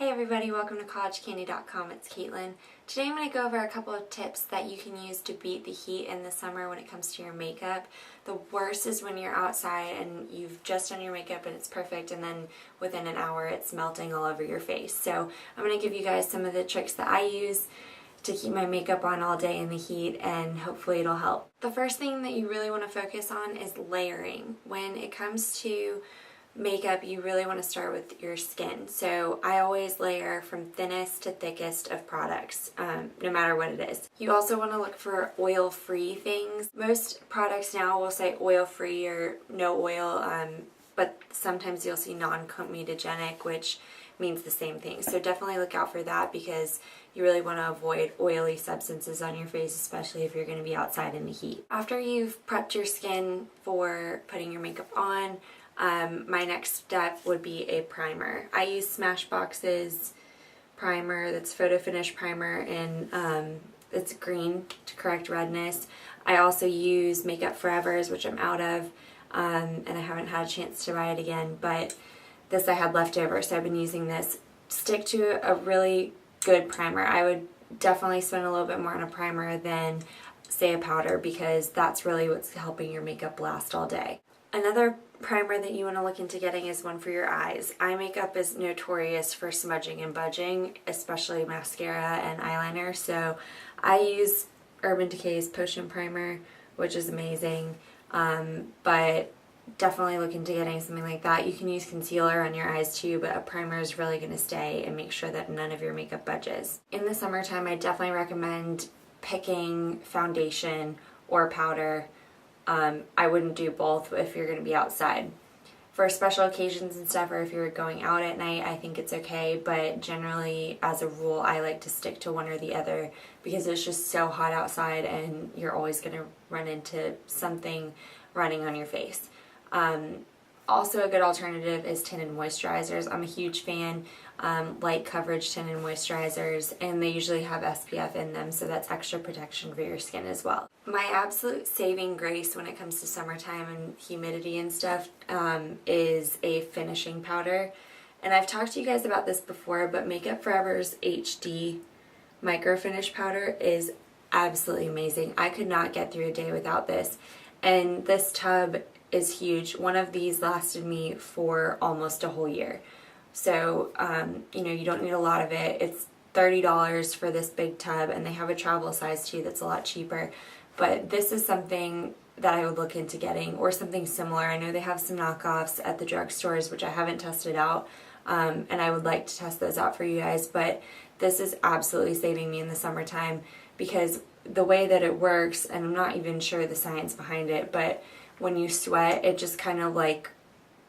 Hey everybody, welcome to collegecandy.com. It's Caitlin. Today I'm going to go over a couple of tips that you can use to beat the heat in the summer when it comes to your makeup. The worst is when you're outside and you've just done your makeup and it's perfect, and then within an hour it's melting all over your face. So I'm going to give you guys some of the tricks that I use to keep my makeup on all day in the heat, and hopefully it'll help. The first thing that you really want to focus on is layering. When it comes to makeup, you really want to start with your skin. So I always layer from thinnest to thickest of products, no matter what it is. You also want to look for oil-free things. Most products now will say oil-free or no oil, but sometimes you'll see non-comedogenic, which means the same thing. So definitely look out for that, because you really want to avoid oily substances on your face, especially if you're going to be outside in the heat. After you've prepped your skin for putting your makeup on, my next step would be a primer. I use Smashbox's primer, that's Photo Finish primer, and it's green to correct redness. I also use Makeup Forever's, which I'm out of, and I haven't had a chance to buy it again, but this I had left over, so I've been using this. Stick to a really good primer. I would definitely spend a little bit more on a primer than, say, a powder, because that's really what's helping your makeup last all day. Another primer that you want to look into getting is one for your eyes. Eye makeup is notorious for smudging and budging, especially mascara and eyeliner, so I use Urban Decay's Potion Primer, which is amazing, but definitely look into getting something like that. You can use concealer on your eyes too, but a primer is really going to stay and make sure that none of your makeup budges. In the summertime, I definitely recommend picking foundation or powder. I wouldn't do both if you're going to be outside. For special occasions and stuff, or if you're going out at night, I think it's okay, but generally, as a rule, I like to stick to one or the other, because it's just so hot outside and you're always going to run into something running on your face. Also, a good alternative is tinted moisturizers. I'm a huge fan. Light coverage tinted moisturizers, and they usually have SPF in them, so that's extra protection for your skin as well. My absolute saving grace when it comes to summertime and humidity and stuff is a finishing powder. And I've talked to you guys about this before, but Makeup Forever's HD Micro Finish Powder is absolutely amazing. I could not get through a day without this. And this tub is huge. One of these lasted me for almost a whole year. So, you don't need a lot of it. It's $30 for this big tub, and they have a travel size too that's a lot cheaper. But this is something that I would look into getting, or something similar. I know they have some knockoffs at the drugstores, which I haven't tested out, and I would like to test those out for you guys, but this is absolutely saving me in the summertime, because the way that it works, and I'm not even sure the science behind it, but when you sweat, it just kind of like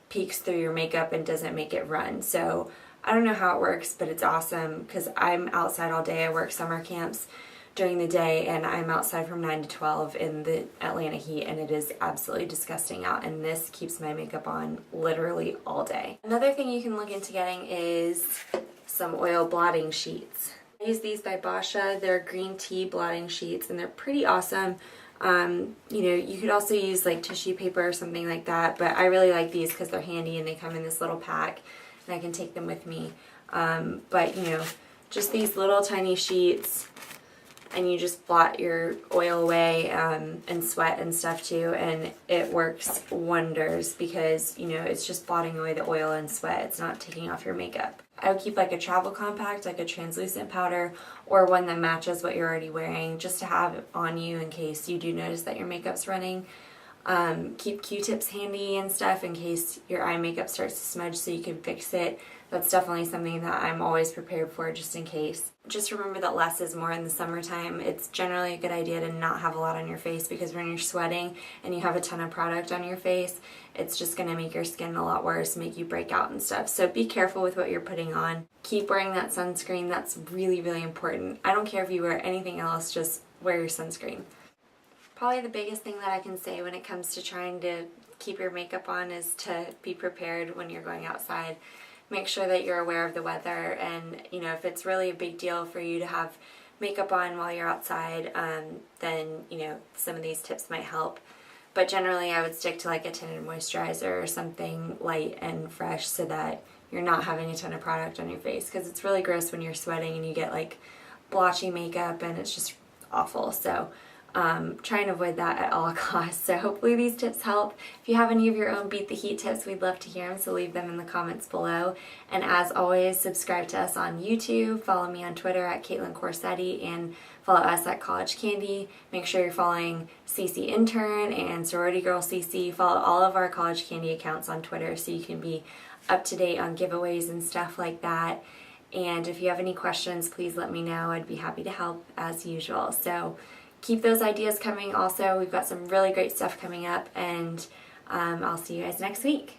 peeks through your makeup and doesn't make it run. So I don't know how it works, but it's awesome, because I'm outside all day. I work summer camps during the day, and I'm outside from 9 to 12 in the Atlanta heat, and it is absolutely disgusting out, and this keeps my makeup on literally all day. Another thing you can look into getting is some oil blotting sheets. I use these by Basha. They're green tea blotting sheets, and they're pretty awesome. You could also use like tissue paper or something like that, but I really like these because they're handy and they come in this little pack, and I can take them with me. Just these little tiny sheets, and you just blot your oil away, and sweat and stuff too, and it works wonders, because it's just blotting away the oil and sweat. It's not taking off your makeup. I would keep like a travel compact, like a translucent powder, or one that matches what you're already wearing, just to have on you in case you do notice that your makeup's running. Keep Q-tips handy and stuff in case your eye makeup starts to smudge, so you can fix it. That's definitely something that I'm always prepared for, just in case. Just remember that less is more in the summertime. It's generally a good idea to not have a lot on your face, because when you're sweating and you have a ton of product on your face, it's just going to make your skin a lot worse, make you break out and stuff. So be careful with what you're putting on. Keep wearing that sunscreen. That's really, really important. I don't care if you wear anything else, just wear your sunscreen. Probably the biggest thing that I can say when it comes to trying to keep your makeup on is to be prepared when you're going outside. Make sure that you're aware of the weather, and if it's really a big deal for you to have makeup on while you're outside, then some of these tips might help. but generally I would stick to like a tinted moisturizer or something light and fresh so that you're not having a ton of product on your face, because it's really gross when you're sweating and you get like blotchy makeup and it's just awful. So try and avoid that at all costs. So hopefully these tips help. If you have any of your own Beat the Heat tips, we'd love to hear them, so leave them in the comments below. And as always, subscribe to us on YouTube, follow me on Twitter at Caitlin Corsetti, and follow us at College Candy. Make sure you're following CC Intern and Sorority Girl CC. Follow all of our College Candy accounts on Twitter so you can be up to date on giveaways and stuff like that. And if you have any questions, please let me know. I'd be happy to help as usual. So keep those ideas coming. Also, we've got some really great stuff coming up, and I'll see you guys next week.